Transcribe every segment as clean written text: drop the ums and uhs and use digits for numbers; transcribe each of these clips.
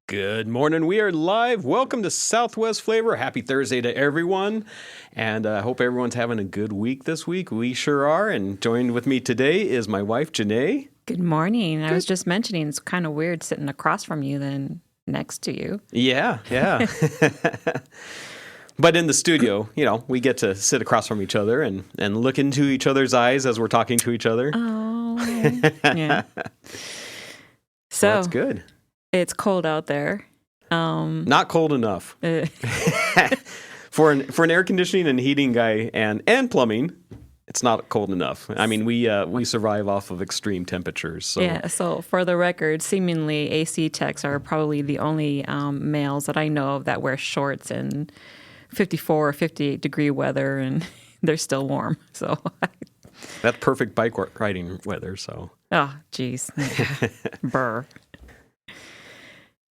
Good morning. We are live. Welcome to Southwest Flavor. Happy Thursday to everyone. And I hope everyone's having a good week this week. We sure are. And joined with me today is my wife, Janay. Good morning. I was just mentioning it's kind of weird sitting across from you than next to you. Yeah. But in the studio, we get to sit across from each other and look into each other's eyes as we're talking to each other. Oh, yeah. So that's good. It's cold out there. Not cold enough. For an air conditioning and heating guy and plumbing, it's not cold enough. I mean, we survive off of extreme temperatures. So. Yeah, so for the record, seemingly AC techs are probably the only males that I know of that wear shorts in 54 or 58 degree weather, and they're still warm. So that's perfect bike riding weather. So. Oh, geez. Burr.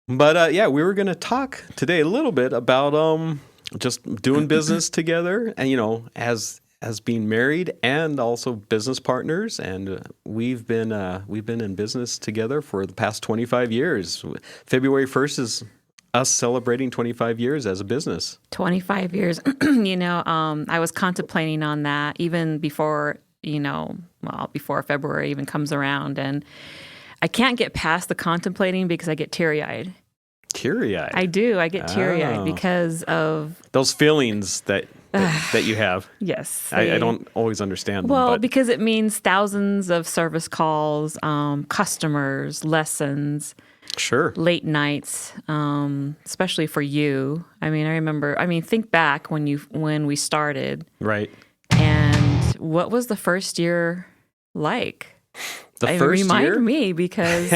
But we were going to talk today a little bit about just doing business together, and as being married and also business partners, and we've been in business together for the past 25 years. February 1st is us celebrating 25 years as a business. 25 years. I was contemplating on that even before before February even comes around, and I can't get past the contemplating because I get teary-eyed. Teary-eyed? I do. I get teary-eyed because of... those feelings that you have. Yes. I don't always understand them. Well, because it means thousands of service calls, customers, lessons. Sure. Late nights, especially for you. I remember, think back when we started. Right. And what was the first year like? Remind me, because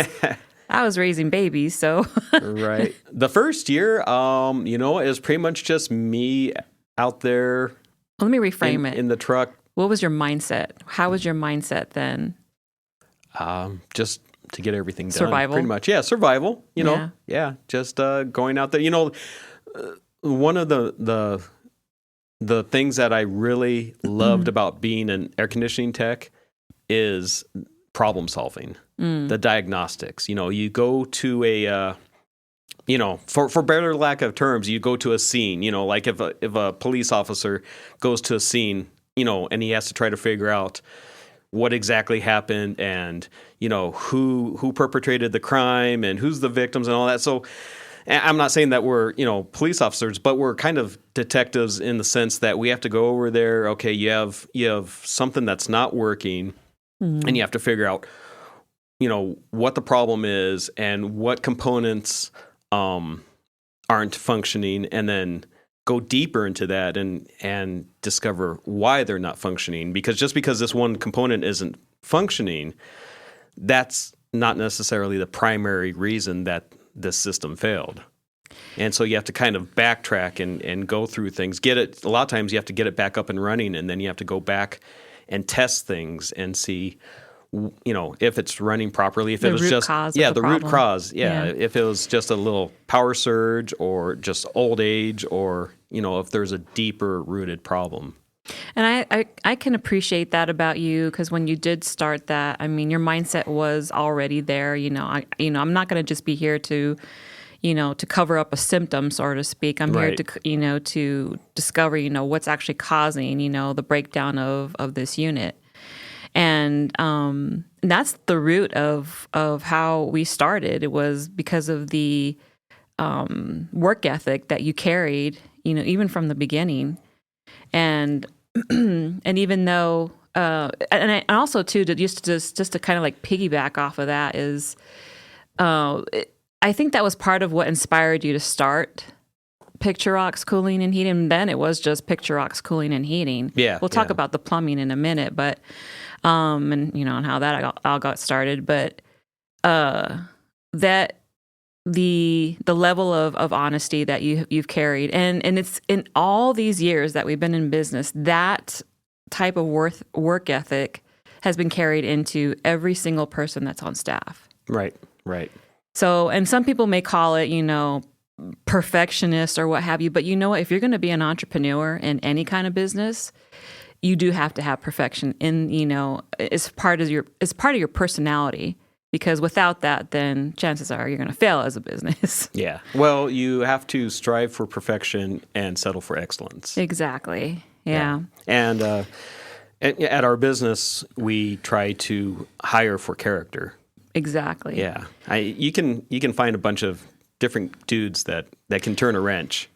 I was raising babies, so. Right. The first year, it was pretty much just me out there. Let me reframe it. In the truck. What was your mindset? How was your mindset then? Just to get everything done. Survival? Pretty much. Yeah, survival. Yeah. Just going out there. One of the things that I really loved about being an air conditioning tech is problem solving, the diagnostics. You go to a, for better lack of terms, you go to a scene, like if a police officer goes to a scene, and he has to try to figure out what exactly happened and, who perpetrated the crime and who's the victims and all that. So I'm not saying that we're, police officers, but we're kind of detectives in the sense that we have to go over there. Okay, you have something that's not working, and you have to figure out, what the problem is and what components aren't functioning, and then go deeper into that and discover why they're not functioning. Because just because this one component isn't functioning, that's not necessarily the primary reason that this system failed. And so you have to kind of backtrack and go through things. A lot of times you have to get it back up and running, and then you have to go back and test things and see, if it's running properly. If it was just the root cause. Yeah, if it was just a little power surge or just old age, or if there's a deeper rooted problem. And I can appreciate that about you, because when you did start that, your mindset was already there. I'm not going to just be here to cover up a symptom, so to speak. I'm here to, to discover, what's actually causing, the breakdown of this unit. And that's the root of how we started. It was because of the work ethic that you carried, even from the beginning. And even though, and also too, just to kind of like piggyback off of that is, I think that was part of what inspired you to start Picturox Cooling and Heating. And then it was just Picturox Cooling and Heating. Yeah, we'll talk about the plumbing in a minute, but and how that all got started. But that the level of honesty that you've carried, and it's in all these years that we've been in business, that type of work ethic has been carried into every single person that's on staff. Right. So, and some people may call it, perfectionist or what have you, but if you're going to be an entrepreneur in any kind of business, you do have to have perfection in, as part of your personality. Because without that, then chances are you're going to fail as a business. Yeah. Well, you have to strive for perfection and settle for excellence. Exactly. Yeah. And at our business, we try to hire for character. Exactly. Yeah. You can find a bunch of different dudes that can turn a wrench.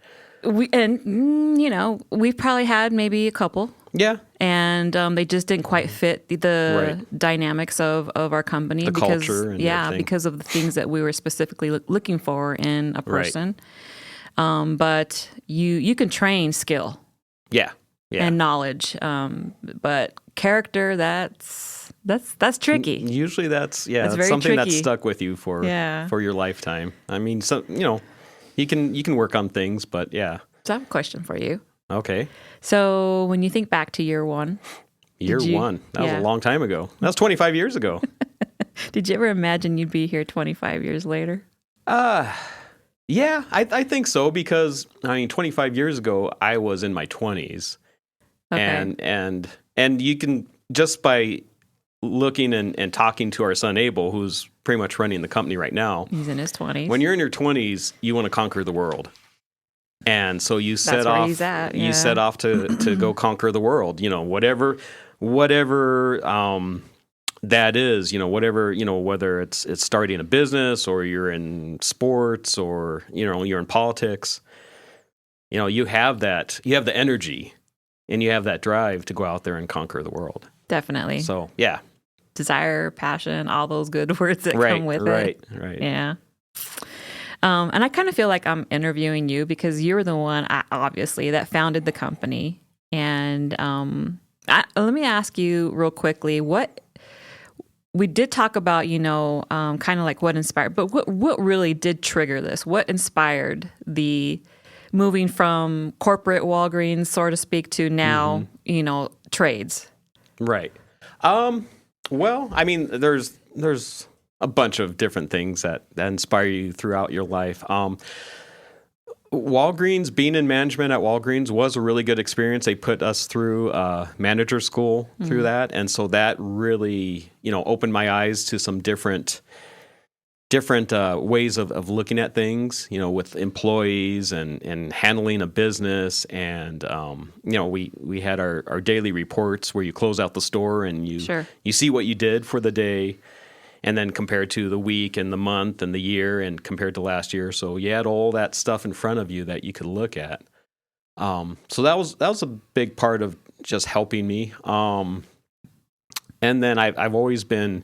We've probably had maybe a couple. Yeah. And they just didn't quite fit the dynamics of our company. The culture and everything. Because of the things that we were specifically looking for in a person. Right. But you can train skill. Yeah. And knowledge. But character, that's tricky. Usually that's very something tricky. That's stuck with you for your lifetime. I mean, you can work on things, but yeah. So I have a question for you. Okay. So when you think back to year one. That was a long time ago. That was 25 years ago. Did you ever imagine you'd be here 25 years later? Yeah, I think so because 25 years ago I was in my 20s. Okay. And you can, just by looking and talking to our son Abel, who's pretty much running the company right now. He's in his 20s. When you're in your 20s, you want to conquer the world. And so you set That's off. Where he's at, yeah. You set off to go conquer the world. Whatever that is. Whatever whether it's starting a business or you're in sports or you're in politics. You have that. You have the energy, and you have that drive to go out there and conquer the world. Definitely. So yeah. Desire, passion, all those good words that come with it. Right. Yeah. And I kind of feel like I'm interviewing you because you're the one, obviously, that founded the company. And let me ask you real quickly, we did talk about, kind of like what inspired, but what really did trigger this? What inspired the moving from corporate Walgreens, so to speak, to now, trades? Right. Well, I mean, there's a bunch of different things that inspire you throughout your life. Walgreens, being in management at Walgreens was a really good experience. They put us through manager school through that. And so that really, opened my eyes to some different ways of looking at things, with employees and handling a business. And, we had our daily reports where you close out the store and you see what you did for the day. And then compared to the week and the month and the year and compared to last year. So you had all that stuff in front of you that you could look at. So that was a big part of just helping me. And then I've always been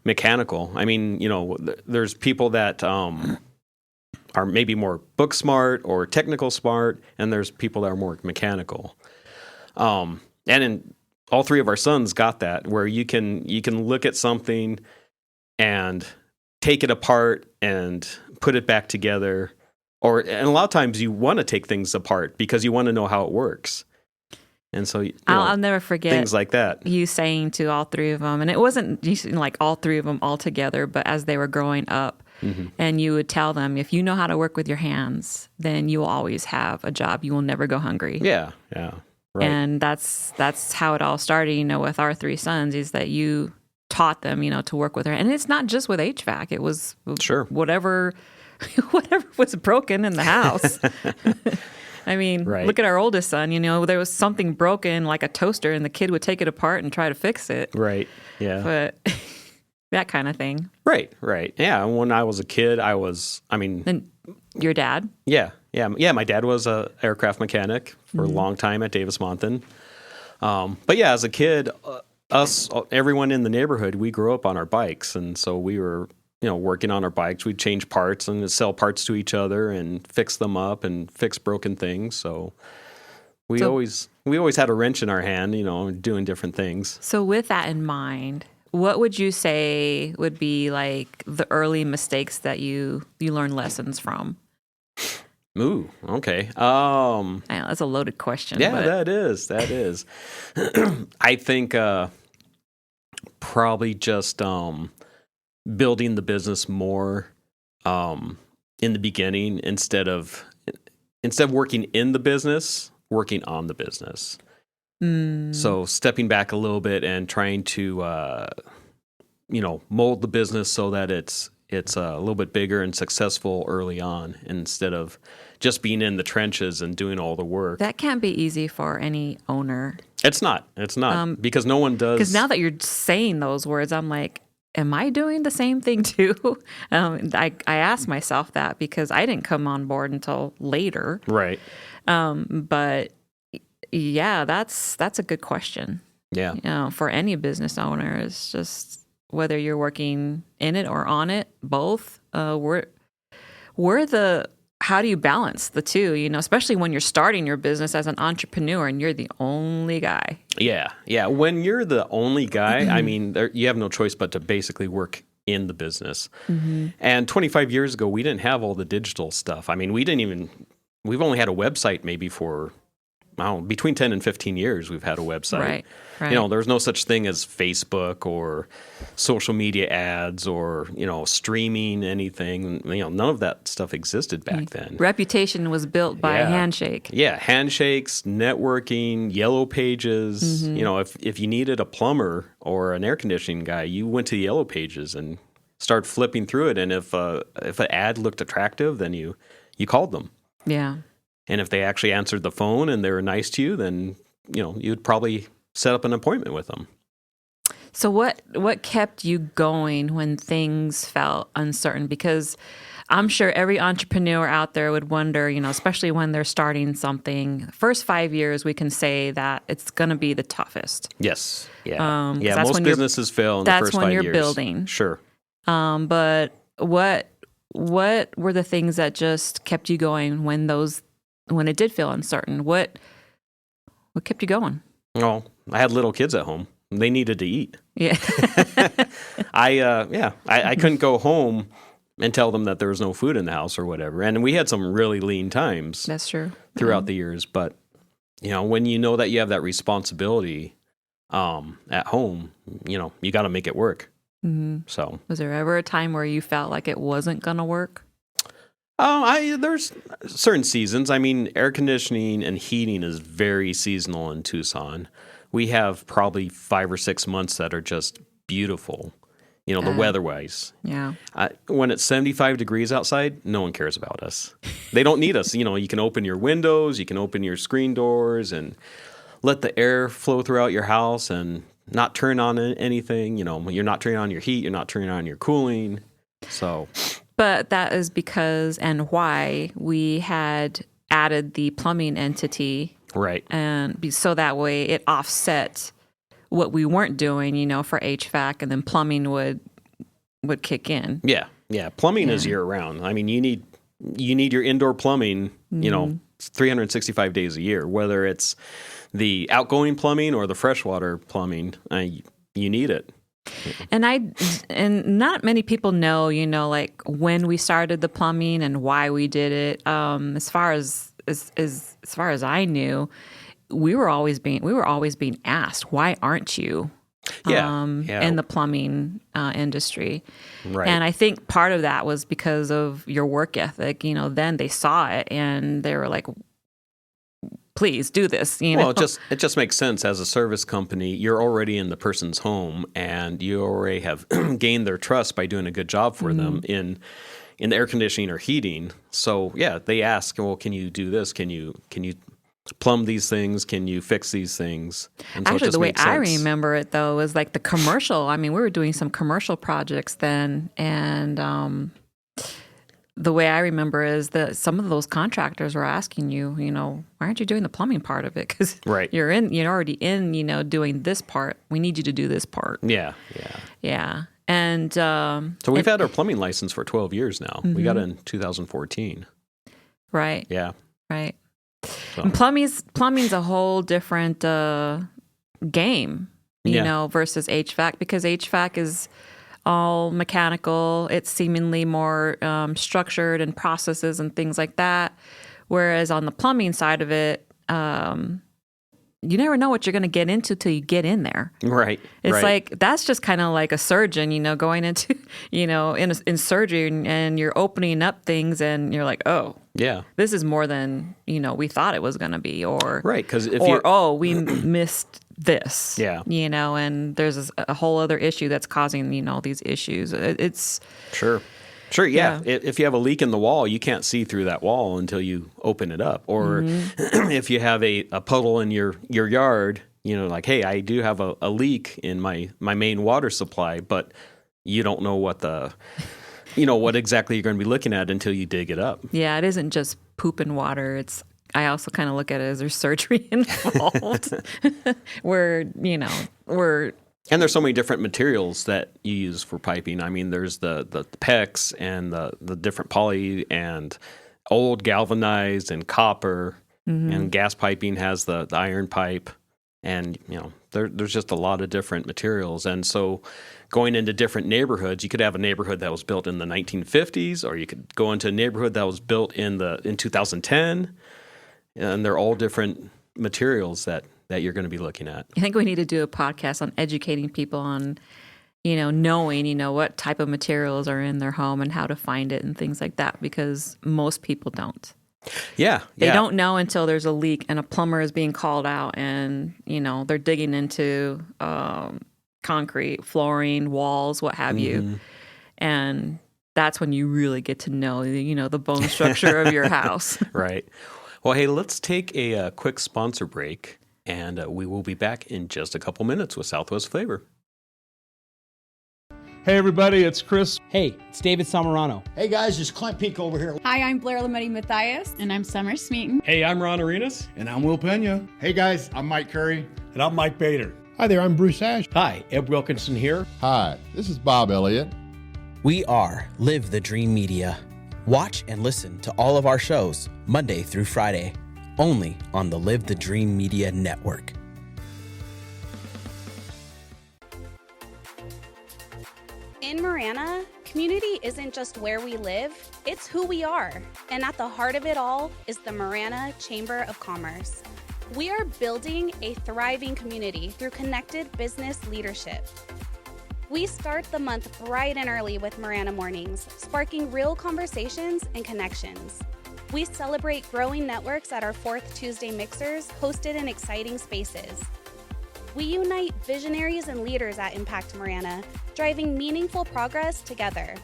mechanical. I mean, there's people that are maybe more book smart or technical smart, and there's people that are more mechanical. And in all three of our sons got that, where you can look at something and take it apart and put it back together. And a lot of times you want to take things apart because you want to know how it works. And so I'll never forget things like that. You saying to all three of them, and it wasn't like all three of them all together, but as they were growing up, and you would tell them, if you know how to work with your hands, then you will always have a job. You will never go hungry. Yeah. Right. And that's how it all started, with our three sons, is that you taught them, to work with her. And it's not just with HVAC. It was whatever was broken in the house. I mean, Look at our oldest son, there was something broken, like a toaster, and the kid would take it apart and try to fix it. Right. Yeah. But that kind of thing. Right. Yeah. When I was a kid, And your dad? Yeah. My dad was a aircraft mechanic for a long time at Davis Monthan. But yeah, as a kid, everyone in the neighborhood, we grew up on our bikes. And so we were, working on our bikes. We'd change parts and sell parts to each other and fix them up and fix broken things. So we always had a wrench in our hand, doing different things. So with that in mind, what would you say would be like the early mistakes that you learned lessons from? Ooh, okay. I know, that's a loaded question. Yeah, that is. I think probably just building the business more in the beginning instead of working in the business, working on the business. So stepping back a little bit and trying to mold the business so that it's a little bit bigger and successful early on instead of just being in the trenches and doing all the work. That can't be easy for any owner. It's not. Because no one does. Because now that you're saying those words, I'm like, am I doing the same thing too? I asked myself that because I didn't come on board until later. Right. But yeah, that's a good question. Yeah. For any business owner, it's just whether you're working in it or on it, both. How do you balance the two? Especially when you're starting your business as an entrepreneur and you're the only guy. Yeah. When you're the only guy, I mean, you have no choice but to basically work in the business. Mm-hmm. And 25 years ago, we didn't have all the digital stuff. I mean, we've only had a website maybe for, between 10 and 15 years we've had a website. Right. There was no such thing as Facebook or social media ads or, streaming anything. None of that stuff existed back then. Reputation was built by a handshake. Yeah, handshakes, networking, yellow pages. Mm-hmm. If you needed a plumber or an air conditioning guy, you went to the yellow pages and started flipping through it. And if an ad looked attractive, then you called them. Yeah. And if they actually answered the phone and they were nice to you, then, you'd probably set up an appointment with them. So what kept you going when things felt uncertain? Because I'm sure every entrepreneur out there would wonder, especially when they're starting something, first 5 years, we can say that it's going to be the toughest. Yes. Yeah. Most businesses fail in the first 5 years. That's when you're building. Sure. But what were the things that just kept you going when it did feel uncertain? What kept you going? Well, I had little kids at home. They needed to eat. Yeah. I couldn't go home and tell them that there was no food in the house or whatever. And we had some really lean times. That's true. Throughout the years. But, when you know that you have that responsibility at home, you got to make it work. Mm-hmm. So, was there ever a time where you felt like it wasn't going to work? There's certain seasons. I mean, air conditioning and heating is very seasonal in Tucson. We have probably 5 or 6 months that are just beautiful, the weather-wise. Yeah. When it's 75 degrees outside, no one cares about us. They don't need us. You can open your windows, you can open your screen doors and let the air flow throughout your house and not turn on anything. You're not turning on your heat, you're not turning on your cooling. So... But that is because and why we had added the plumbing entity. Right. And so that way it offset what we weren't doing, for HVAC, and then plumbing would kick in. Yeah. Plumbing is year round. I mean, you need your indoor plumbing, 365 days a year, whether it's the outgoing plumbing or the freshwater plumbing, you need it. And not many people know, like when we started the plumbing and why we did it. As far as I knew, we were always being asked, why aren't you in the plumbing industry? Right. And I think part of that was because of your work ethic. Then they saw it and they were like, please do this. Well, it just makes sense. As a service company, you're already in the person's home, and you already have gained their trust by doing a good job for them in the air conditioning or heating. So they ask, well, can you do this? Can you plumb these things? Can you fix these things? And so actually, the way I remember it though was like the commercial. I mean, we were doing some commercial projects then, and the way I remember is that some of those contractors were asking you, why aren't you doing the plumbing part of it? Because you're already in, doing this part. We need you to do this part. Yeah. And so we've had our plumbing license for 12 years now. Mm-hmm. We got it in 2014. Right. Yeah. Right. So. And plumbing's a whole different game, versus HVAC, because HVAC is all mechanical. It's seemingly more structured and processes and things like that. Whereas on the plumbing side of it, you never know what you're going to get into till you get in there. Right. It's like, that's just kind of like a surgeon, going into, in surgery, and you're opening up things and you're like, oh, Yeah. This is more than, we thought it was going to be, or right, because we missed this. Yeah. And there's a whole other issue that's causing, these issues. It's Sure, yeah. If you have a leak in the wall, you can't see through that wall until you open it up. Or if you have a puddle in your yard, like, hey, I do have a leak in my main water supply, but you don't know what what exactly you're going to be looking at until you dig it up. Yeah, it isn't just poop and water. I also kind of look at it as there's surgery involved, where and there's so many different materials that you use for piping. I mean, there's the PEX and the different poly and old galvanized and copper, and gas piping has the iron pipe, and there's just a lot of different materials. And so going into different neighborhoods, you could have a neighborhood that was built in the 1950s, or you could go into a neighborhood that was built in 2010, and they're all different materials that you're going to be looking at. I think we need to do a podcast on educating people on, knowing, what type of materials are in their home and how to find it and things like that, because most people don't. Yeah. They don't know until there's a leak and a plumber is being called out, and, they're digging into concrete, flooring, walls, what have you. And that's when you really get to know, the bone structure of your house. Right. Well, hey, let's take a quick sponsor break, and we will be back in just a couple minutes with Southwest Flavor. Hey everybody, it's Chris. Hey, it's David Samarano. Hey guys, it's Clint Peak over here. Hi, I'm Blair Lametti Mathias. And I'm Summer Smeaton. Hey, I'm Ron Arenas. And I'm Will Pena. Hey guys, I'm Mike Curry. And I'm Mike Bader. Hi there, I'm Bruce Ash. Hi, Ed Wilkinson here. Hi, this is Bob Elliott. We are Live the Dream Media. Watch and listen to all of our shows Monday through Friday, only on the Live the Dream Media Network. In Marana, community isn't just where we live, it's who we are. And at the heart of it all is the Marana Chamber of Commerce. We are building a thriving community through connected business leadership. We start the month bright and early with Marana Mornings, sparking real conversations and connections. We celebrate growing networks at our 4th Tuesday mixers, hosted in exciting spaces. We unite visionaries and leaders at Impact Marana, driving meaningful progress together.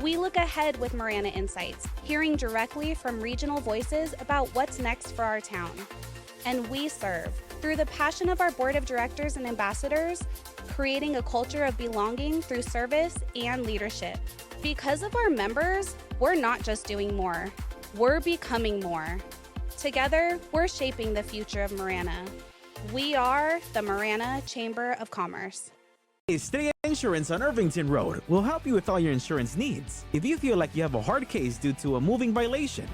We look ahead with Marana Insights, hearing directly from regional voices about what's next for our town. And we serve, through the passion of our board of directors and ambassadors, creating a culture of belonging through service and leadership. Because of our members, we're not just doing more, we're becoming more. Together, we're shaping the future of Marana. We are the Marana Chamber of Commerce. Estrella Insurance on Irvington Road will help you with all your insurance needs. If you feel like you have a hard case due to a moving violation,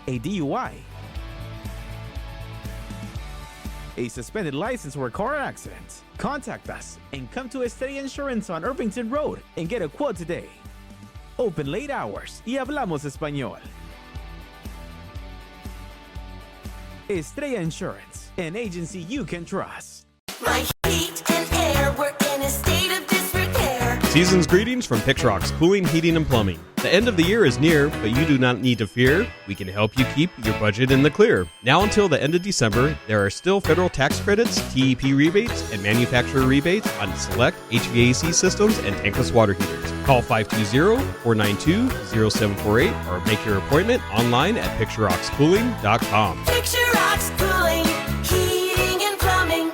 a DUI, a suspended license or a car accident, contact us and come to Estrella Insurance on Irvington Road and get a quote today. Open late hours y hablamos español. Estrella Insurance, an agency you can trust. My heat and air were in a state of disrepair. Season's greetings from Pixrox Cooling, Heating, and Plumbing. The end of the year is near, but you do not need to fear. We can help you keep your budget in the clear. Now until the end of December, there are still federal tax credits, TEP rebates, and manufacturer rebates on select HVAC systems and tankless water heaters. Call 520-492-0748 or make your appointment online at PictureRocksCooling.com. Picturerox Cooling, Heating, and Plumbing.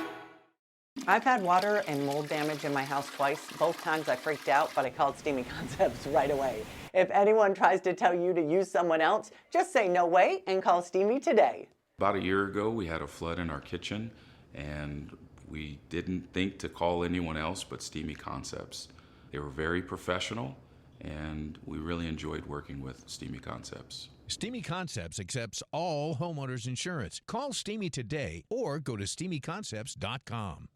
I've had water and mold damage in my house twice. Both times I freaked out, but I called Steamy Concepts right away. If anyone tries to tell you to use someone else, just say no way and call Steamy today. About a year ago, we had a flood in our kitchen, and we didn't think to call anyone else but Steamy Concepts. They were very professional, and we really enjoyed working with Steamy Concepts. Steamy Concepts accepts all homeowners insurance. Call Steamy today or go to steamyconcepts.com.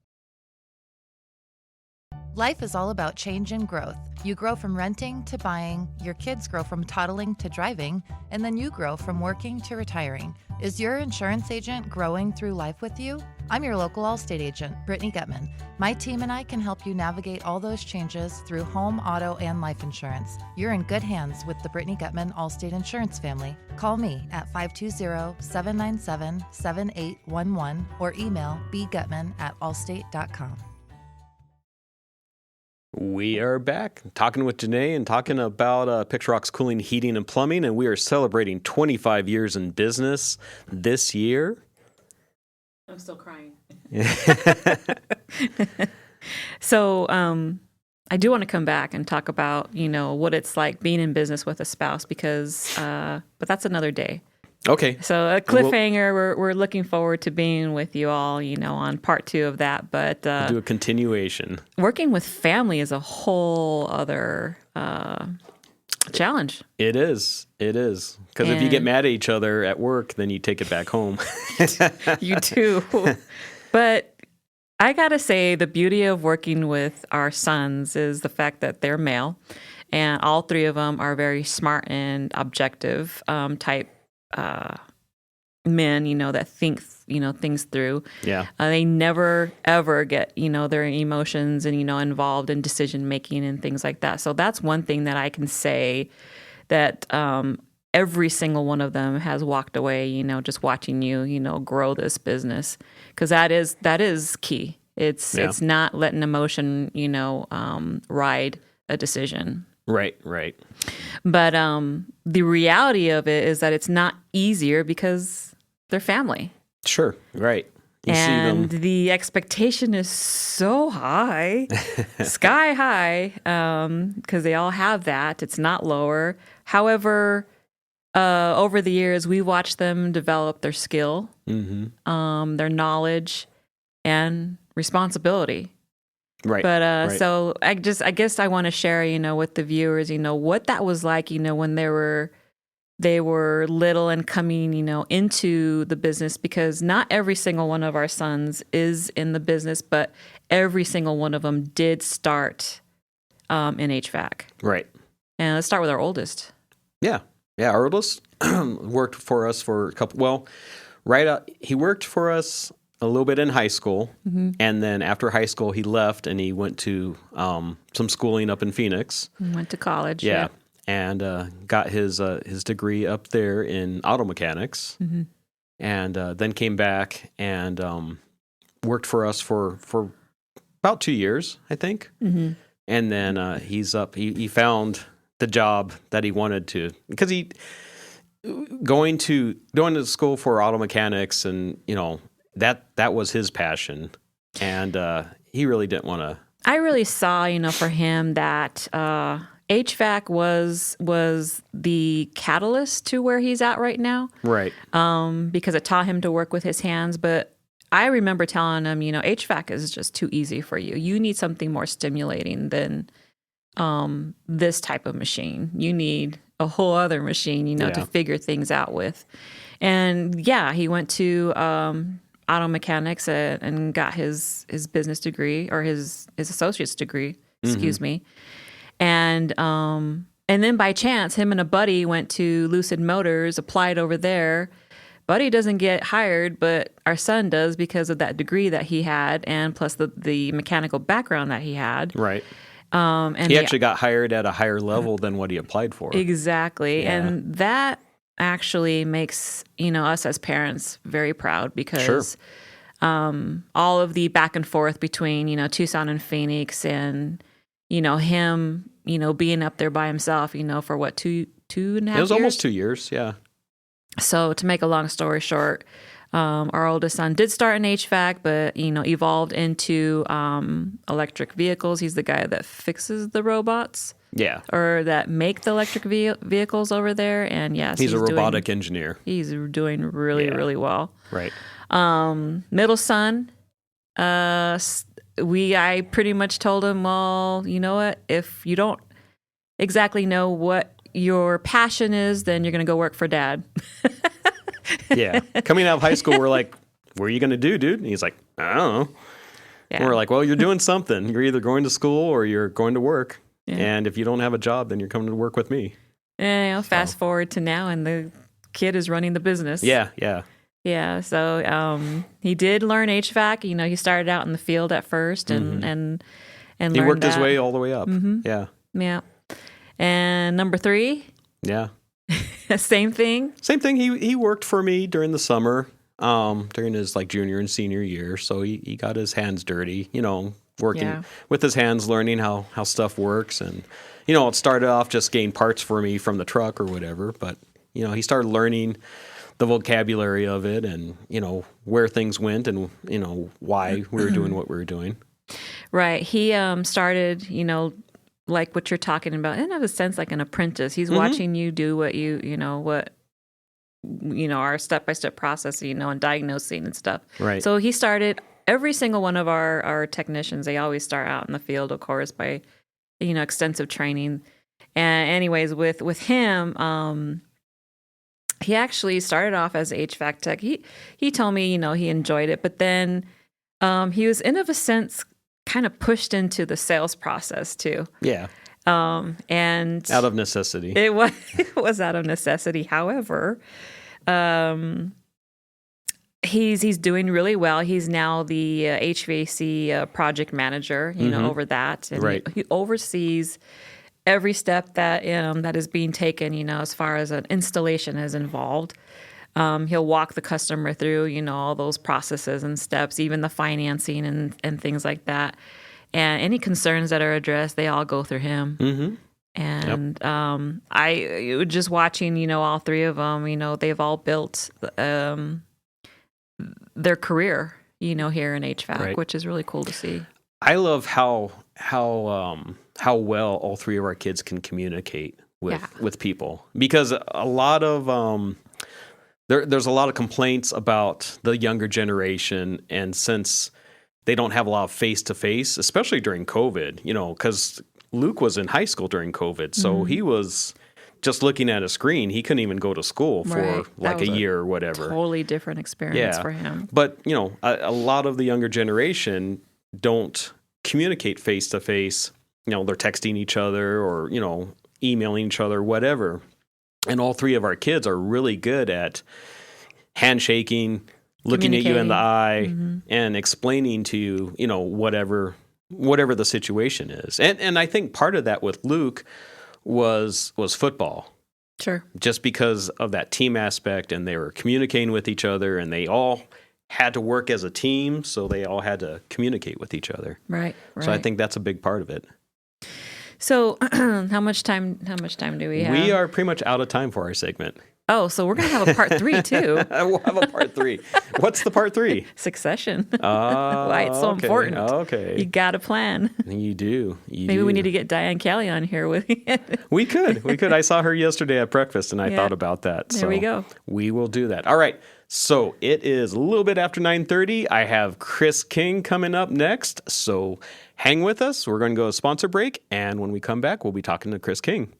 Life is all about change and growth. You grow from renting to buying, your kids grow from toddling to driving, and then you grow from working to retiring. Is your insurance agent growing through life with you? I'm your local Allstate agent, Brittany Getman. My team and I can help you navigate all those changes through home, auto, and life insurance. You're in good hands with the Brittany Getman Allstate Insurance family. Call me at 520-797-7811 or email bgetman@allstate.com. We are back talking with Janay and talking about Picturox Cooling, Heating, and Plumbing, and we are celebrating 25 years in business this year. I'm still crying. So I do want to come back and talk about, what it's like being in business with a spouse because, but that's another day. Okay. So a cliffhanger, we're looking forward to being with you all, on part 2 of that. But we'll do a continuation. Working with family is a whole other challenge. It is. Because if you get mad at each other at work, then you take it back home. You do. But I got to say, the beauty of working with our sons is the fact that they're male. And all 3 of them are very smart and objective type men, that think, things through. Yeah. They never, ever get, their emotions and, involved in decision making and things like that. So that's one thing that I can say that every single one of them has walked away, just watching you, grow this business. Because that is key. It's not letting emotion, ride a decision. Right. But the reality of it is that it's not easier because they're family. Sure, right. And the expectation is so high, sky high, because they all have that. It's not lower. However, over the years, we watched them develop their skill, their knowledge, and responsibility. Right. But right. So I guess I want to share, with the viewers, what that was like, when they were little and coming, into the business, because not every single one of our sons is in the business, but every single one of them did start in HVAC. Right. And let's start with our oldest. Yeah. Our oldest worked for us for a couple. Well, he worked for us a little bit in high school, and then after high school, he left and he went to some schooling up in Phoenix. Went to college. Yeah. And got his degree up there in auto mechanics, and then came back and worked for us for about 2 years, I think. And then he found the job that he wanted to, because he going to school for auto mechanics, and that was his passion, and he really didn't want to. I really saw, for him that HVAC was the catalyst to where he's at right now. Right. Because it taught him to work with his hands. But I remember telling him, HVAC is just too easy for you. You need something more stimulating than this type of machine. You need a whole other machine, to figure things out with. And he went to auto mechanics and got his business degree, or his associate's degree, excuse me. And then by chance, him and a buddy went to Lucid Motors, applied over there. Buddy doesn't get hired, but our son does because of that degree that he had, and plus the mechanical background that he had. Right. And he actually got hired at a higher level than what he applied for. Exactly. Yeah. And that actually makes, us as parents very proud, because all of the back and forth between, Tucson and Phoenix, and, him, being up there by himself, for what, two and a half years? It was almost 2 years, yeah. So to make a long story short, our oldest son did start in HVAC, but, evolved into electric vehicles. He's the guy that fixes the robots. Yeah. Or that make the electric vehicles over there. And yes, he's a robotic engineer. He's doing really well. Right. Middle son, I pretty much told him, well, you know what? If you don't exactly know what your passion is, then you're going to go work for dad. Yeah. Coming out of high school, we're like, what are you going to do, dude? And he's like, I don't know. Yeah. And we're like, well, you're doing something. You're either going to school or you're going to work. Yeah. And if you don't have a job, then you're coming to work with me. And fast forward to now, and the kid is running the business. Yeah. Yeah. So he did learn HVAC. You know, he started out in the field at first and he worked his way all the way up. Yeah. Yeah. And number 3? Yeah. Same thing? Same thing. He worked for me during the summer, during his like junior and senior year. So he got his hands dirty, you know, working with his hands, learning how stuff works. And, you know, it started off just getting parts for me from the truck or whatever. But, you know, he started learning the vocabulary of it and, you know, where things went and, you know, why we were doing what we were doing. Right. He started, you know, like what you're talking about, in a sense, like an apprentice. He's watching you do what our step-by-step process, you know, and diagnosing and stuff. Right. So he started, every single one of our technicians, they always start out in the field, of course, by, you know, extensive training. And anyways, with him, he actually started off as a HVAC tech. He told me, you know, he enjoyed it, but then he was, in a sense, kind of pushed into the sales process too. Yeah. And out of necessity. It was out of necessity. However, he's doing really well. He's now the HVAC project manager, you know, over that. And he oversees every step that that is being taken, you know, as far as an installation is involved. He'll walk the customer through, you know, all those processes and steps, even the financing and things like that. And any concerns that are addressed, they all go through him. And I just watching, you know, all 3 of them, you know, they've all built their career, you know, here in HVAC, which is really cool to see. I love how well all 3 of our kids can communicate with people, because a lot of there's a lot of complaints about the younger generation, and since they don't have a lot of face-to-face, especially during COVID, you know, because Luke was in high school during COVID, so he was just looking at a screen. He couldn't even go to school for like a year or whatever. Totally different experience for him. But, you know, a lot of the younger generation don't communicate face-to-face. You know, they're texting each other or, you know, emailing each other, whatever. And all 3 of our kids are really good at handshaking, looking at you in the eye, and explaining to you, you know, whatever the situation is. And I think part of that with Luke was football. Sure. Just because of that team aspect, and they were communicating with each other, and they all had to work as a team, so they all had to communicate with each other. Right. So I think that's a big part of it. So how much time do we have? We are pretty much out of time for our segment. Oh, so we're going to have a part 3 too. We'll have a part 3. What's the part 3? Succession. Why it's so important. Okay. You got to plan. You do. Maybe we need to get Diane Kelly on here with you. We could. I saw her yesterday at breakfast, and I thought about that. There we go. We will do that. All right. So it is a little bit after 9:30. I have Chris King coming up next. So hang with us. We're going to go to sponsor break, and when we come back, we'll be talking to Chris King.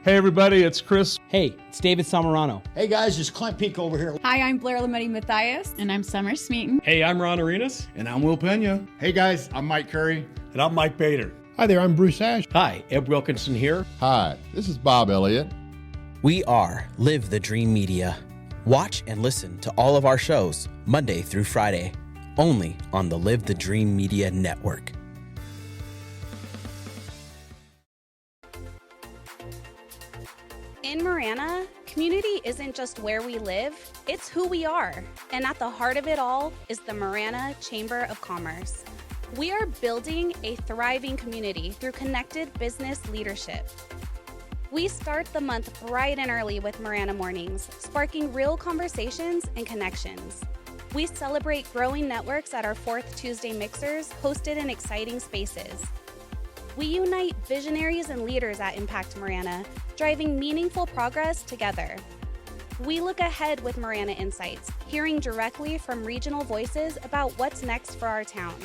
Hey everybody, it's Chris. Hey, it's David Samarano. Hey guys, it's Clint Peak over here. Hi, I'm Blair Lametti Matthias. And I'm Summer Smeaton. Hey, I'm Ron Arenas. And I'm Will Pena. Hey guys, I'm Mike Curry. And I'm Mike Bader. Hi there, I'm Bruce Ash. Hi, Ed Wilkinson here. Hi, this is Bob Elliott. We are Live the Dream Media. Watch and listen to all of our shows Monday through Friday, only on the Live the Dream Media Network. In Marana, community isn't just where we live, it's who we are. And at the heart of it all is the Marana Chamber of Commerce. We are building a thriving community through connected business leadership. We start the month bright and early with Marana Mornings, sparking real conversations and connections. We celebrate growing networks at our 4th Tuesday Mixers, hosted in exciting spaces. We unite visionaries and leaders at Impact Marana, driving meaningful progress together. We look ahead with Marana Insights, hearing directly from regional voices about what's next for our town.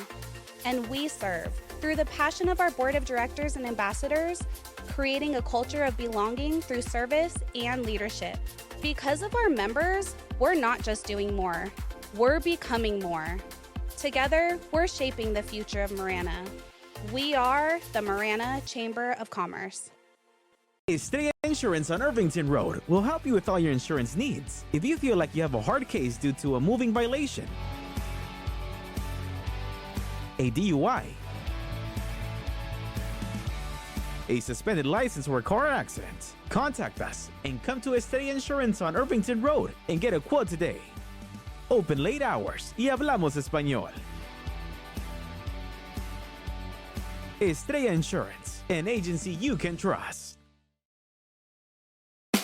And we serve, through the passion of our board of directors and ambassadors, creating a culture of belonging through service and leadership. Because of our members, we're not just doing more, we're becoming more. Together, we're shaping the future of Marana. We are the Marana Chamber of Commerce. Estrella Insurance on Irvington Road will help you with all your insurance needs. If you feel like you have a hard case due to a moving violation, a DUI, a suspended license or car accident, contact us and come to Estrella Insurance on Irvington Road and get a quote today. Open late hours y hablamos español. Estrella Insurance, an agency you can trust.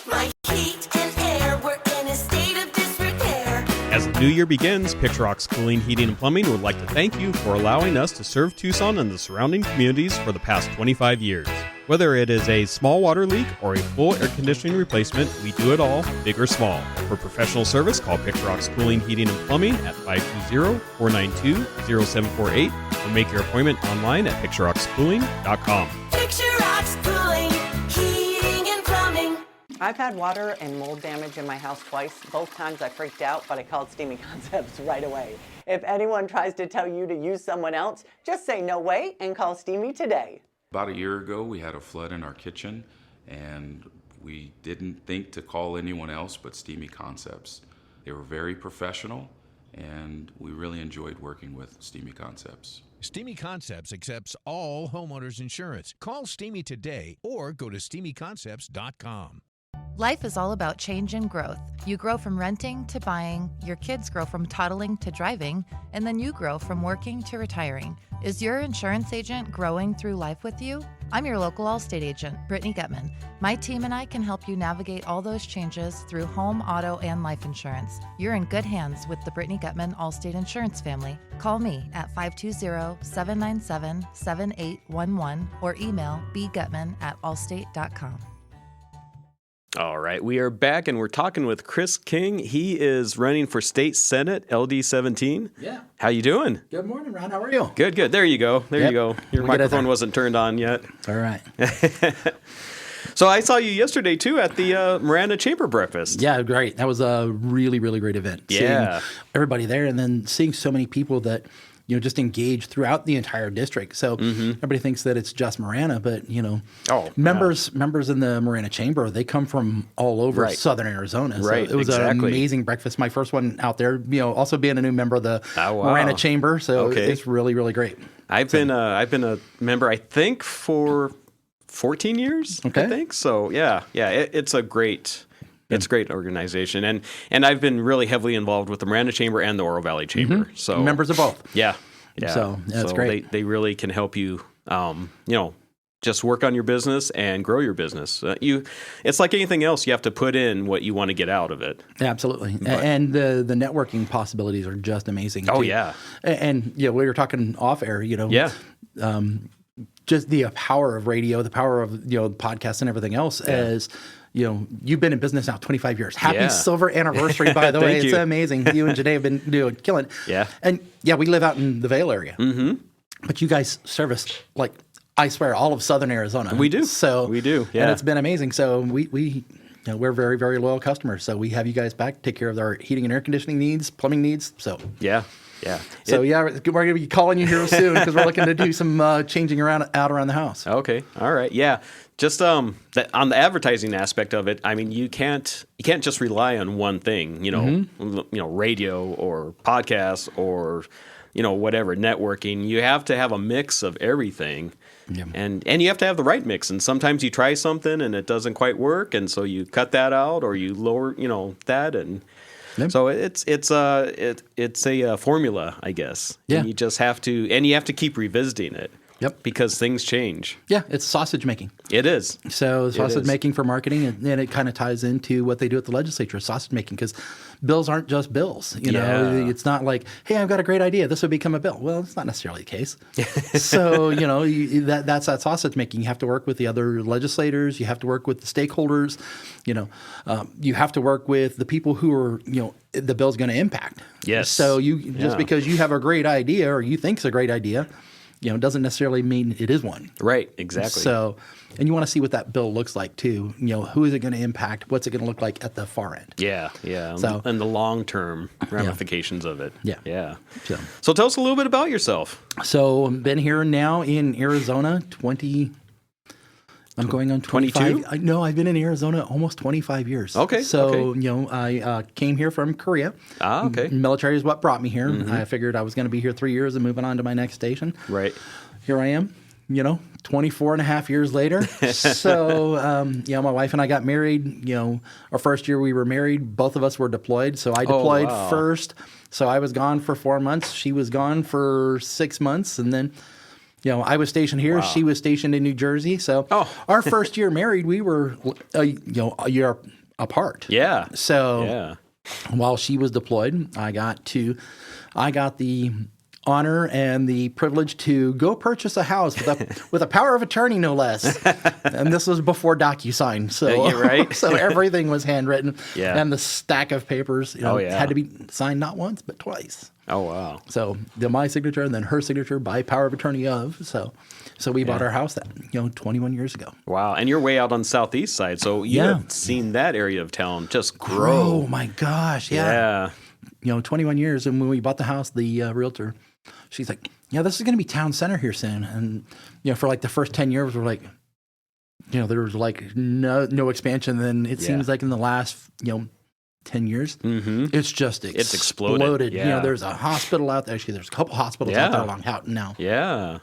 My heat and air were in a state of disrepair. As the new year begins, Picturox Cooling, Heating, and Plumbing would like to thank you for allowing us to serve Tucson and the surrounding communities for the past 25 years. Whether it is a small water leak or a full air conditioning replacement, we do it all, big or small. For professional service, call Picturox Cooling, Heating, and Plumbing at 520-492-0748 or make your appointment online at picturoxcooling.com. Picturox Cooling, Heating and Plumbing. I've had water and mold damage in my house twice. Both times I freaked out, but I called Steamy Concepts right away. If anyone tries to tell you to use someone else, just say no way and call Steamy today. About a year ago, we had a flood in our kitchen, and we didn't think to call anyone else but Steamy Concepts. They were very professional, and we really enjoyed working with Steamy Concepts. Steamy Concepts accepts all homeowners insurance. Call Steamy today or go to steamyconcepts.com. Life is all about change and growth. You grow from renting to buying, your kids grow from toddling to driving, and then you grow from working to retiring. Is your insurance agent growing through life with you? I'm your local Allstate agent, Brittany Gutman. My team and I can help you navigate all those changes through home, auto, and life insurance. You're in good hands with the Brittany Gutman Allstate Insurance family. Call me at 520-797-7811 or email bgutman@allstate.com. All right, we are back and we're talking with Chris King. He is running for State Senate, LD 17. Yeah. How you doing? Good morning, Ron. How are you? Good, good. There you go. There you go. Your microphone wasn't turned on yet. All right. So I saw you yesterday, too, at the Miranda Chamber Breakfast. Yeah, great. That was a really, really great event. Yeah. Seeing everybody there and then seeing so many people that, you know, just engage throughout the entire district. So everybody thinks that it's just Marana, but, you know, members in the Marana Chamber, they come from all over Southern Arizona. Right, So it was an amazing breakfast. My first one out there, you know, also being a new member of the Marana Chamber. So it's really, really great. I've been a member, I think, for 14 years, I think. So, it's a great... It's a great organization, and I've been really heavily involved with the Miranda Chamber and the Oro Valley Chamber. So members of both. Yeah. So that's great. They really can help you, just work on your business and grow your business. It's like anything else. You have to put in what you want to get out of it. Absolutely, and the networking possibilities are just amazing. Oh too. yeah, and we were talking off air. Just the power of radio, the power of podcasts and everything else as. You've been in business now 25 years. Happy silver anniversary, by the way. It's amazing. You and Janay have been killing it. Yeah. And we live out in the Vail area. Mm-hmm. But you guys service, like, I swear, all of Southern Arizona. We do. So we do. Yeah. And it's been amazing. So we're very, very loyal customers. So we have you guys back, take care of our heating and air conditioning needs, plumbing needs. So yeah. So we're going to be calling you here soon because we're looking to do some changing out around the house. Okay. All right. Yeah. Just on the advertising aspect of it, I mean, you can't just rely on one thing, radio or podcasts or, whatever, networking. You have to have a mix of everything. Yeah. And you have to have the right mix. And sometimes you try something and it doesn't quite work, and so you cut that out or you lower, that, and so it's a formula, I guess. Yeah. And you just have to keep revisiting it. Yep. Because things change. Yeah, it's sausage making. It is. So sausage making for marketing, and it kind of ties into what they do at the legislature, sausage making, because bills aren't just bills. It's not like, hey, I've got a great idea, this would become a bill. Well, it's not necessarily the case. So, that's that sausage making. You have to work with the other legislators. You have to work with the stakeholders. You have to work with the people who are, the bill's going to impact. Yes. So just because you have a great idea or you think it's a great idea, doesn't necessarily mean it is one. Right, exactly. So, and you want to see what that bill looks like too. Who is it going to impact? What's it going to look like at the far end? Yeah. So, and the long-term ramifications of it. Yeah. So tell us a little bit about yourself. So I've been here now in Arizona 20 I'm going on 25. No, I've been in Arizona almost 25 years. Okay. So, I came here from Korea. Okay. Military is what brought me here. I figured I was going to be here 3 years and moving on to my next station. Right. Here I am, 24 and a half years later. So, my wife and I got married. Our first year we were married, both of us were deployed. So I deployed first. So I was gone for 4 months. She was gone for 6 months. And then, I was stationed here. Wow. She was stationed in New Jersey. So our first year married, we were, a year apart. Yeah. So while she was deployed, I got the honor and the privilege to go purchase a house with a power of attorney, no less. And this was before DocuSign, so right. So everything was handwritten. Yeah. And the stack of papers, had to be signed not once but twice. Oh wow! So my signature and then her signature by power of attorney of. So we bought our house 21 years ago. Wow! And you're way out on the southeast side, so you have seen that area of town just grow. Oh my gosh! Yeah. 21 years, and when we bought the house, the realtor, she's like, "Yeah, this is going to be town center here soon." And for like the first 10 years, we're like, there was like no expansion. Then it seems like in the last 10 years, it's just exploded. Yeah. There's a hospital out there. Actually, there's a couple hospitals out there along Houghton now. Yeah.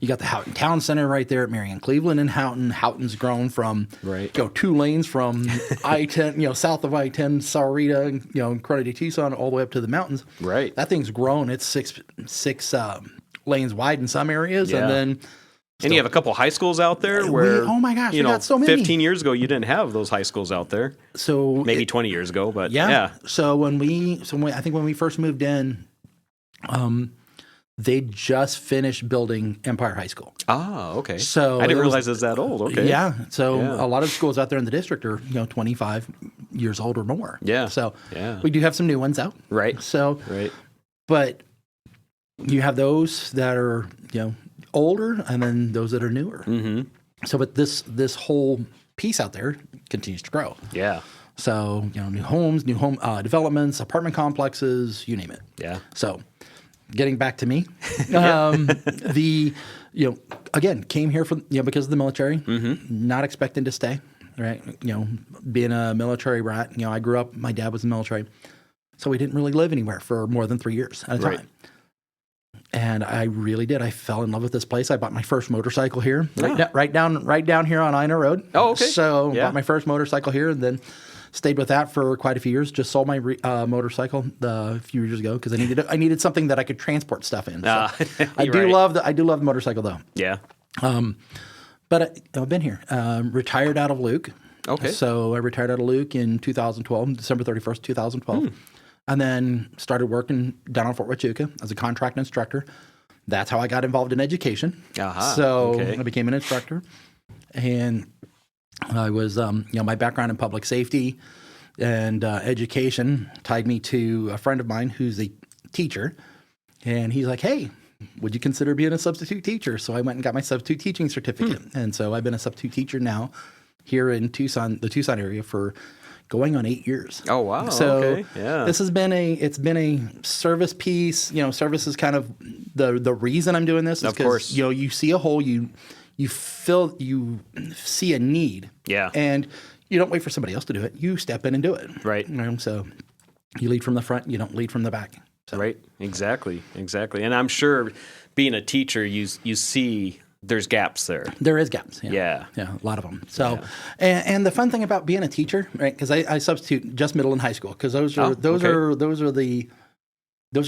You got the Houghton Town Center right there at Marion Cleveland and Houghton. Houghton's grown from 2 lanes from I-10, south of I-10, Sahuarita, Corona de Tucson, all the way up to the mountains. Right. That thing's grown. It's six lanes wide in some areas, and then. And you have a couple high schools out there where, oh my gosh, we got so many. 15 years ago, you didn't have those high schools out there. So maybe 20 years ago, but So when we first moved in, they just finished building Empire High School. Ah, okay. So I didn't realize it was that old. Okay. Yeah. So a lot of schools out there in the district are 25 years old or more. Yeah. So we do have some new ones out. Right. So but you have those that are older, and then those that are newer. So, but this whole piece out there continues to grow. Yeah. So, new homes, new home developments, apartment complexes, you name it. Yeah. So, getting back to me, again, came here for because of the military, not expecting to stay. Right. Being a military brat, I grew up. My dad was in the military, so we didn't really live anywhere for more than 3 years at a time. And I really did. I fell in love with this place. I bought my first motorcycle here, right down here on Ina Road. Oh, okay. So bought my first motorcycle here, and then stayed with that for quite a few years. Just sold my motorcycle a few years ago because I needed something that I could transport stuff in. So I do love the motorcycle though. Yeah. But I've been here. Retired out of Luke. Okay. So I retired out of Luke in 2012, December 31st, 2012. And then started working down on Fort Huachuca as a contract instructor. That's how I got involved in education. I became an instructor. And I was, my background in public safety and education tied me to a friend of mine who's a teacher. And he's like, hey, would you consider being a substitute teacher? So I went and got my substitute teaching certificate. And so I've been a substitute teacher now here in Tucson, the Tucson area for going on 8 years. Oh, wow. So okay. Yeah. This has been a service piece. Service is kind of the reason I'm doing this. Is of course. You see a hole, you see a need. Yeah. And you don't wait for somebody else to do it. You step in and do it. Right. So you lead from the front, you don't lead from the back. So. Right. Exactly. And I'm sure being a teacher, you see there's gaps there. There is gaps. Yeah. A lot of them. So, and the fun thing about being a teacher, right? Because I substitute just middle and high school because those are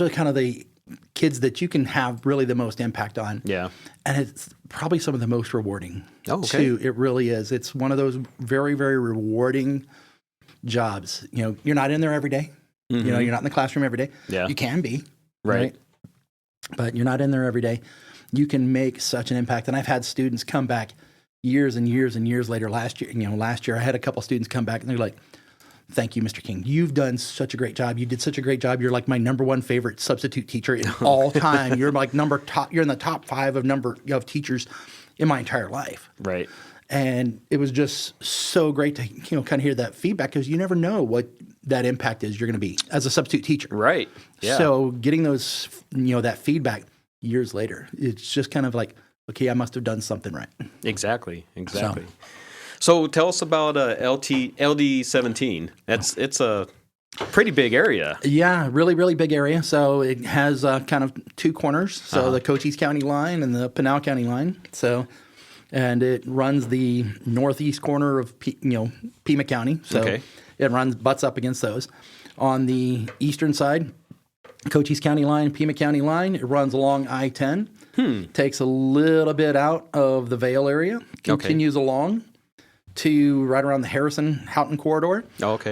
kind of the kids that you can have really the most impact on. Yeah. And it's probably some of the most rewarding. Oh, okay. Too. It really is. It's one of those very, very rewarding jobs. You're not in there every day. Mm-hmm. You're not in the classroom every day. Yeah. You can be. Right. But you're not in there every day. You can make such an impact. And I've had students come back years and years and years later. Last year I had a couple students come back and they're like, thank you, Mr. King. You've done such a great job. You did such a great job. You're like my number one favorite substitute teacher in all time. You're like you're in the top 5 of teachers in my entire life. Right. And it was just so great to kind of hear that feedback because you never know what that impact is you're going to be as a substitute teacher. Right. Yeah. So getting those that feedback years later, it's just kind of like okay, I must have done something right. Exactly. So tell us about LD17. It's a pretty big area. Yeah, really, really big area. So it has kind of two corners. So the Cochise County line and the Pinal County line. So, and it runs the northeast corner of Pima County. So it butts up against those. On the eastern side, Cochise County line, Pima County line, it runs along I-10. Takes a little bit out of the Vale area, continues along to right around the Harrison-Houghton corridor.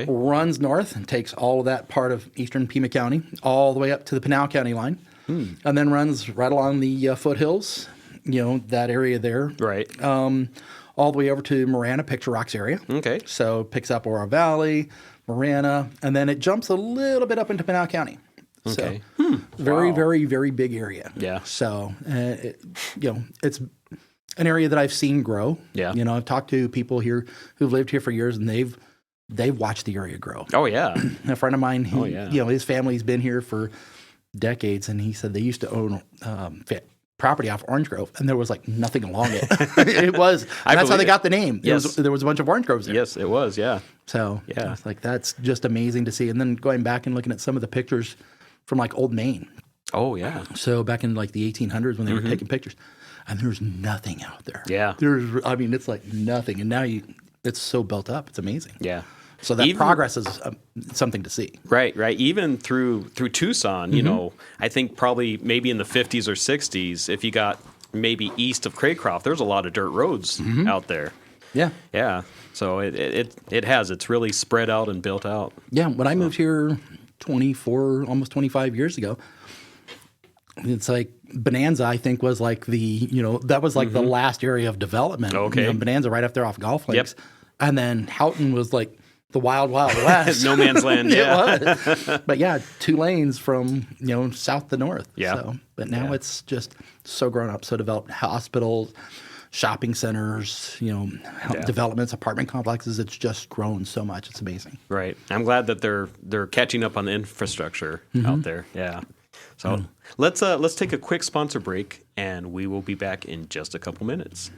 Runs north and takes all of that part of eastern Pima County all the way up to the Pinal County line. And then runs right along the foothills, that area there. Right. All the way over to Marana, Picture Rocks area. So picks up Oro Valley, Marana, and then it jumps a little bit up into Pinal County. So very, very, very big area. Yeah. So, it's an area that I've seen grow. Yeah. I've talked to people here who've lived here for years, and they've watched the area grow. Oh, yeah. A friend of mine, his family's been here for decades, and he said they used to own property off Orange Grove, and there was like nothing along it. That's how they got the name. Yes. There was a bunch of orange groves there. Yes, it was, yeah. So it's like, that's just amazing to see. And then going back and looking at some of the pictures from like Old Maine. Oh, yeah. So back in like the 1800s when they were taking pictures, and there's nothing out there. Yeah. It's like nothing. And now it's so built up. It's amazing. Yeah. So that progress is something to see. Right. Even through Tucson, I think probably maybe in the 50s or 60s, if you got maybe east of Craycroft, there's a lot of dirt roads out there. Yeah. Yeah. So it's really spread out and built out. Yeah. When I moved here almost 25 years ago, it's like Bonanza, I think, was like that was like the last area of development. Bonanza right up there off Golf Links. Yep. And then Houghton was like the wild, wild west. No man's land. Yeah. It was. But yeah, 2 lanes from, south to north. Yeah. So, but now it's just so grown up, so developed. Hospitals, shopping centers, developments, apartment complexes. It's just grown so much. It's amazing. Right. I'm glad that they're catching up on the infrastructure out there. Yeah. So let's take a quick sponsor break, and we will be back in just a couple minutes.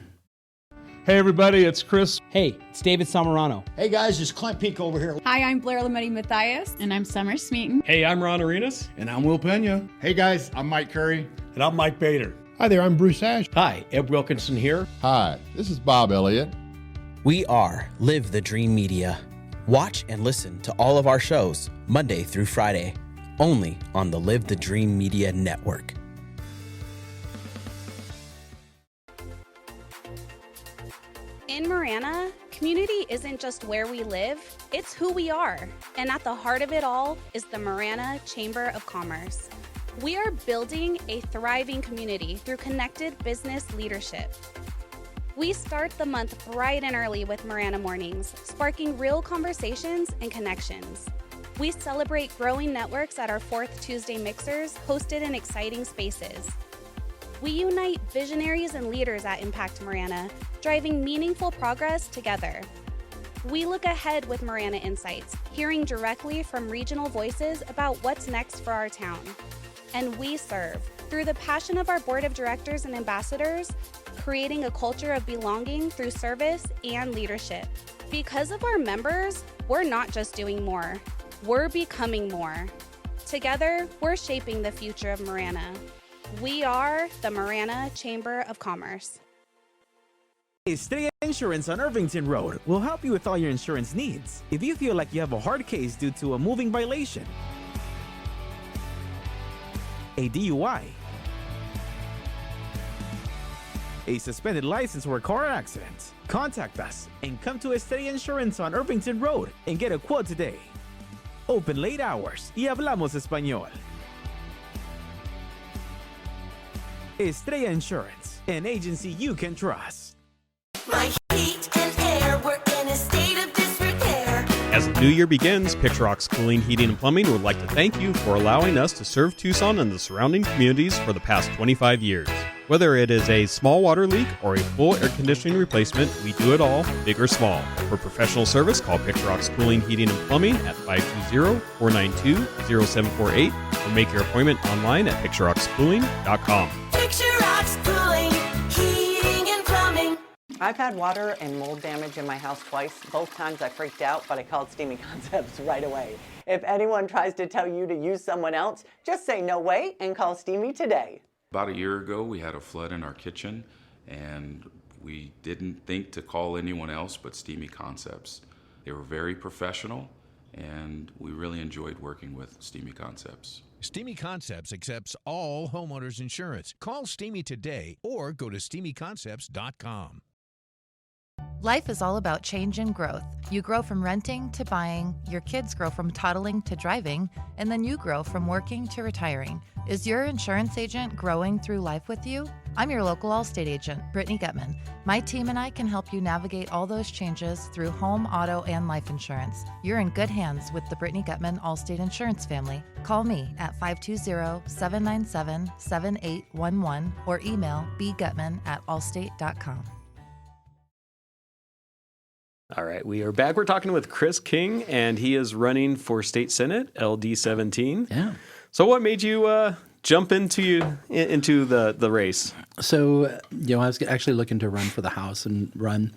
Hey, everybody, it's Chris. Hey, it's David Samarano. Hey, guys, it's Clint Peak over here. Hi, I'm Blair Lametti Mathias. And I'm Summer Smeaton. Hey, I'm Ron Arenas. And I'm Will Pena. Hey, guys, I'm Mike Curry. And I'm Mike Bader. Hi there, I'm Bruce Ash. Hi, Ed Wilkinson here. Hi, this is Bob Elliott. We are Live the Dream Media. Watch and listen to all of our shows Monday through Friday, only on the Live the Dream Media Network. In Marana, community isn't just where we live, it's who we are. And at the heart of it all is the Marana Chamber of Commerce. We are building a thriving community through connected business leadership. We start the month bright and early with Marana Mornings, sparking real conversations and connections. We celebrate growing networks at our 4th Tuesday Mixers, hosted in exciting spaces. We unite visionaries and leaders at Impact Marana, driving meaningful progress together. We look ahead with Marana Insights, hearing directly from regional voices about what's next for our town. And we serve through the passion of our board of directors and ambassadors, creating a culture of belonging through service and leadership. Because of our members, we're not just doing more, we're becoming more. Together, we're shaping the future of Marana. We are the Marana Chamber of Commerce. Estrella Insurance on Irvington Road will help you with all your insurance needs. If you feel like you have a hard case due to a moving violation, a DUI, a suspended license or a car accident, contact us and come to Estrella Insurance on Irvington Road and get a quote today. Open late hours y hablamos español. Estrella Insurance, an agency you can trust. My heat and air were in a state of disrepair. As the new year begins, Picture Rocks Cooling, Heating, and Plumbing would like to thank you for allowing us to serve Tucson and the surrounding communities for the past 25 years. Whether it is a small water leak or a full air conditioning replacement, we do it all, big or small. For professional service, call Picture Rocks Cooling, Heating, and Plumbing at 520-492-0748 or make your appointment online at picturerockschooling.com. Picture Rocks Cooling, Heating, I've had water and mold damage in my house twice. Both times I freaked out, but I called Steamy Concepts right away. If anyone tries to tell you to use someone else, just say no way and call Steamy today. About a year ago, we had a flood in our kitchen, and we didn't think to call anyone else but Steamy Concepts. They were very professional, and we really enjoyed working with Steamy Concepts. Steamy Concepts accepts all homeowners insurance. Call Steamy today or go to steamyconcepts.com. Life is all about change and growth. You grow from renting to buying, your kids grow from toddling to driving, and then you grow from working to retiring. Is your insurance agent growing through life with you? I'm your local Allstate agent, Brittany Gutman. My team and I can help you navigate all those changes through home, auto, and life insurance. You're in good hands with the Brittany Gutman Allstate Insurance family. Call me at 520-797-7811 or email bgutman@allstate.com. All right, we are back. We're talking with Chris King, and he is running for State Senate, LD 17. Yeah. So what made you jump into the race? So, I was actually looking to run for the House and run.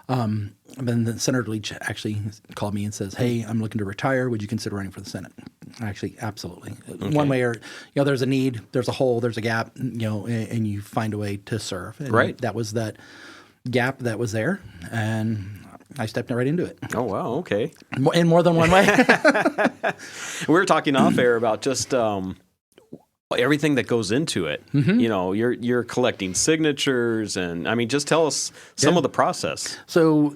And then Senator Leach actually called me and says, "Hey, I'm looking to retire. Would you consider running for the Senate?" Actually, absolutely. Okay. One way or, there's a need, there's a hole, there's a gap, and you find a way to serve. And right. That was that gap that was there. And I stepped right into it. Oh, wow. Okay. In more than one way. We were talking off air about just everything that goes into it. Mm-hmm. You're collecting signatures, and just tell us some of the process. So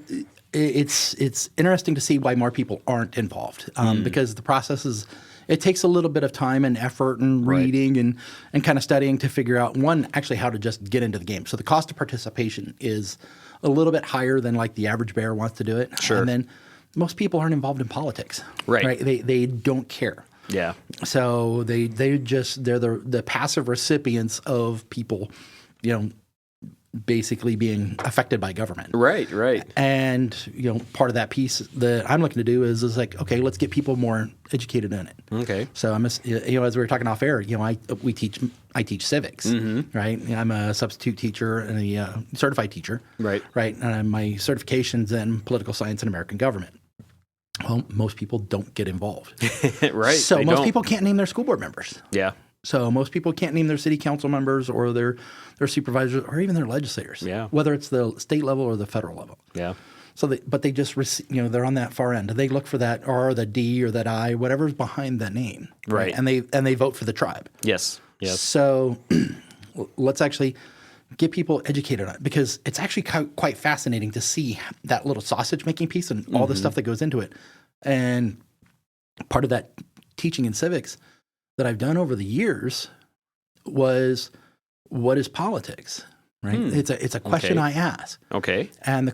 it's interesting to see why more people aren't involved because the process it takes a little bit of time and effort and reading and kind of studying to figure out, one, actually how to just get into the game. So the cost of participation is a little bit higher than like the average bear wants to do it. Sure. And then most people aren't involved in politics. Right. They don't care. Yeah. So they're the passive recipients of people, basically being affected by government. Right. And, part of that piece that I'm looking to do is like, okay, let's get people more educated in it. Okay. So I'm, as we were talking off air, I teach civics, right? I'm a substitute teacher and a certified teacher. Right. And my certification's in political science and American government. Well, most people don't get involved. Right. So most people can't name their school board members. Yeah. So most people can't name their city council members or their supervisors or even their legislators. Yeah. Whether it's the state level or the federal level. Yeah. So they just they're on that far end. They look for that R or the D or that I, whatever's behind the name. Right. And they vote for the tribe. Yes. So let's actually get people educated on it because it's actually quite fascinating to see that little sausage making piece and all the stuff that goes into it. And part of that teaching in civics that I've done over the years was, what is politics? Right? It's a question I ask. Okay. And the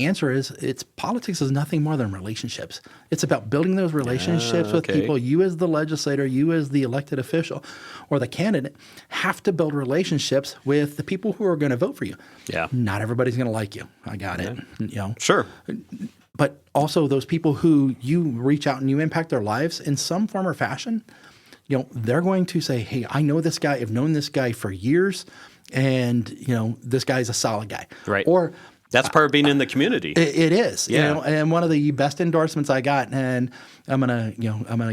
answer is politics is nothing more than relationships. It's about building those relationships with people. You as the legislator, you as the elected official or the candidate have to build relationships with the people who are going to vote for you. Yeah. Not everybody's going to like you. I got it. Sure. But also those people who you reach out and you impact their lives in some form or fashion, they're going to say, "Hey, I know this guy. I've known this guy for years. And, this guy's a solid guy." Right. Or that's part of being in the community. It is. Yeah. And one of the best endorsements I got, and I'm gonna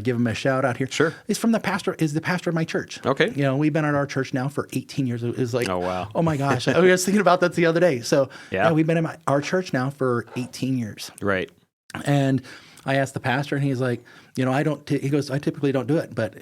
give him a shout out here. Sure. Is from the pastor of my church. Okay. We've been at our church now for 18 years. It was like, oh wow, oh my gosh. I was thinking about that the other day. So yeah, we've been in our church now for 18 years. Right. And I asked the pastor, and he's like, he goes, "I typically don't do it, but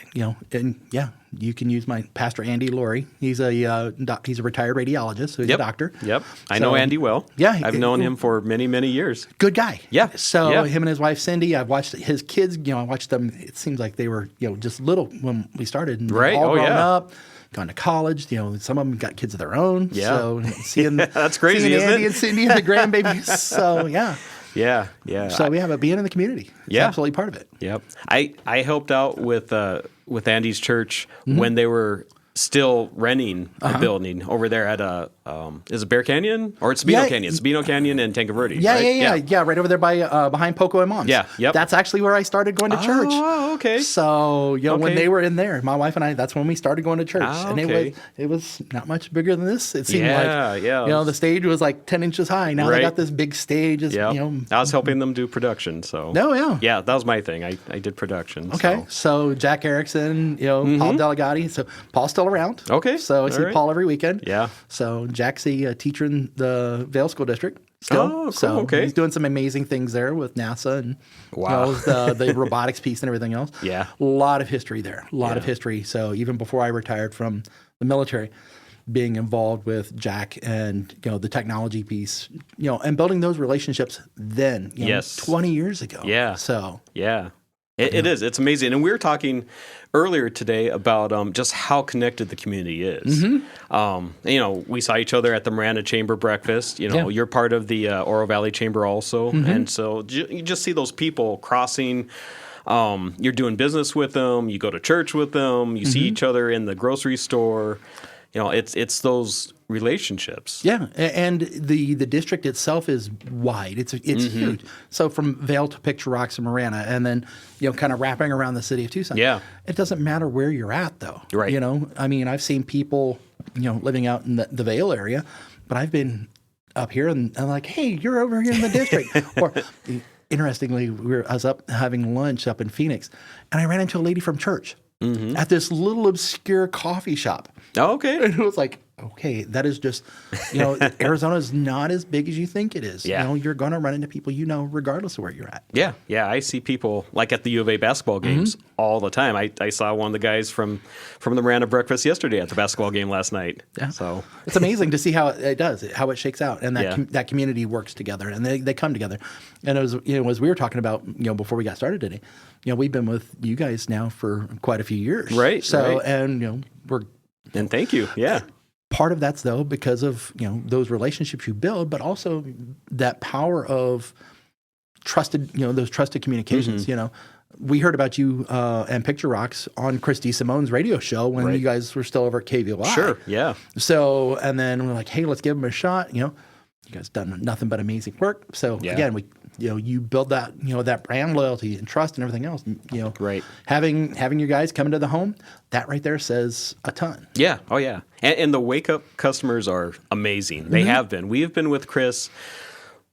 and yeah, you can use my pastor Andy Laurie. He's a retired radiologist, so he's a doctor. Yep, I know Andy well. Yeah, I've known him for many, many years. Good guy. Yeah. So him and his wife Cindy, I've watched his kids. I watched them. It seems like they were just little when we started. And right. All grown up. Gone to college, some of them got kids of their own. Yeah. So seeing that's crazy, seeing isn't Andy it? and Cindy and the grandbabies. So yeah. Yeah. So we have a being in the community. It's absolutely part of it. Yep. I helped out with Andy's church when they were still renting a building over there at is it Bear Canyon or it's Sabino Canyon? Sabino Canyon and Tanque Verde. Yeah, right over there by behind Poco and Mom's. Yeah, yep. That's actually where I started going to church. Oh, okay. So when they were in there, my wife and I, that's when we started going to church, and it was not much bigger than this. It seemed the stage was like 10 inches high. Now they got this big stage. I was helping them do production. So yeah, that was my thing. I did production. Okay, so Jack Erickson, Paul Delegati. So Paul's still around. Okay, so I see Paul every weekend. Yeah. So Jack's a teacher in the Vail School District still. Oh, cool. So okay. he's doing some amazing things there with NASA and the robotics piece and everything else. Yeah. A lot of history there. A lot of history. So even before I retired from the military, being involved with Jack and the technology piece, and building those relationships then, 20 years ago. Yeah. So It is. It's amazing. And we were talking earlier today about just how connected the community is. We saw each other at the Marana Chamber breakfast. You're part of the Oro Valley Chamber also. And so you just see those people crossing. You're doing business with them. You go to church with them. You see each other in the grocery store. It's those relationships. Yeah, and the district itself is wide. It's huge. So from Vail to Picture Rocks and Marana, and then kind of wrapping around the city of Tucson. Yeah, it doesn't matter where you're at though. Right. I mean, I've seen people living out in the Vail area, but I've been up here and I'm like, hey, you're over here in the district. Or interestingly, I was up having lunch up in Phoenix, and I ran into a lady from church at this little obscure coffee shop. Oh, okay. And it was like, okay, that is just, Arizona is not as big as you think it is. Yeah. You're going to run into people regardless of where you're at. Yeah. I see people like at the U of A basketball games all the time. I saw one of the guys from the Marana breakfast yesterday at the basketball game last night. Yeah. So it's amazing to see how it shakes out, and that community works together, and they come together. And it was, as we were talking about, before we got started today, we've been with you guys now for quite a few years. Right. So, right. And and thank you. Yeah. Part of that's though because of those relationships you build, but also that power of trusted those trusted communications. We heard about you and Picture Rocks on Chris DeSimone's radio show when you guys were still over at KVOI. Sure, yeah. So and then we're like, hey, let's give them a shot. You guys done nothing but amazing work. So again, you build that that brand loyalty and trust and everything else. Right. Having you guys come into the home, that right there says a ton. Yeah. Oh yeah. And the wake up customers are amazing. They have been. We have been with Chris.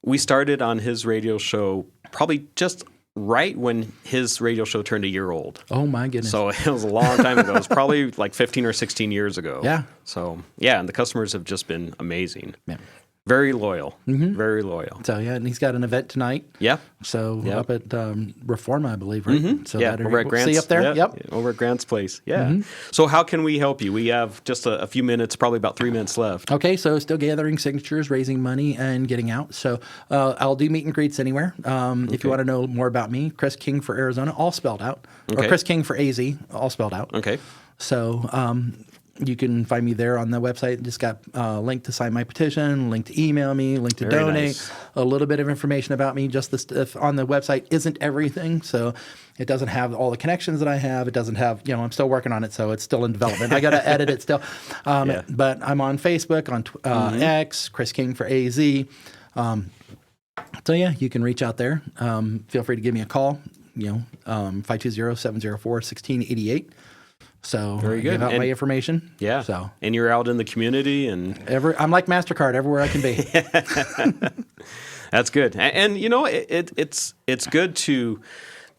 We started on his radio show probably just right when his radio show turned a year old. Oh my goodness. So it was a long time ago. It was probably like 15 or 16 years ago. Yeah. So and the customers have just been amazing. Yeah. Very loyal. Very loyal. So and he's got an event tonight. Yeah. So up at Reforma, I believe, right? So over at Grant's. See you up there. Yep. Over at Grant's place. Yeah. So how can we help you? We have just a few minutes, probably about 3 minutes left. Okay. So still gathering signatures, raising money, and getting out. So I'll do meet and greets anywhere. If you want to know more about me, Chris King for Arizona, all spelled out, or Chris King for AZ, all spelled out. Okay. So you can find me there on the website. Just got a link to sign my petition, link to email me, link to donate, a little bit of information about me. Just the stuff on the website isn't everything. So it doesn't have all the connections that I have. It doesn't have, I'm still working on it. So it's still in development. I got to edit it still. But I'm on Facebook, on X, Chris King for AZ. So you can reach out there. Feel free to give me a call, 520-704-1688. So very good. Give out my information. Yeah. So and you're out in the community and I'm like MasterCard everywhere I can be. That's good. And it's good to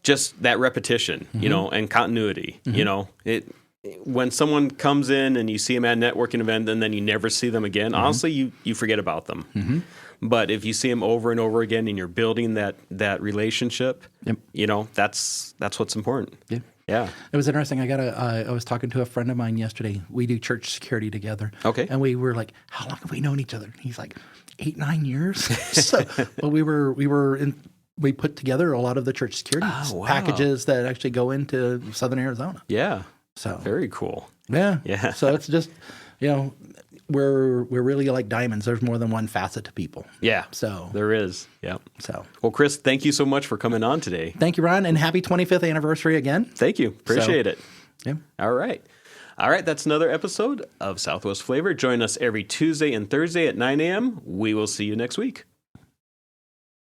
just that repetition, and continuity. When someone comes in and you see them at a networking event and then you never see them again, honestly, you forget about them. But if you see them over and over again and you're building that relationship, that's what's important. Yeah. Yeah. It was interesting. I was talking to a friend of mine yesterday. We do church security together. Okay. And we were like, how long have we known each other? And he's like, 8-9 years. But we put together a lot of the church security packages that actually go into Southern Arizona. Yeah. So very cool. Yeah. Yeah. So it's just, we're really like diamonds. There's more than one facet to people. Yeah. So there is. Yeah. So well, Chris, thank you so much for coming on today. Thank you, Ron, and happy 25th anniversary again. Thank you. Appreciate it. Yeah. All right. All right, that's another episode of Southwest Flavor. Join us every Tuesday and Thursday at 9 a.m. We will see you next week.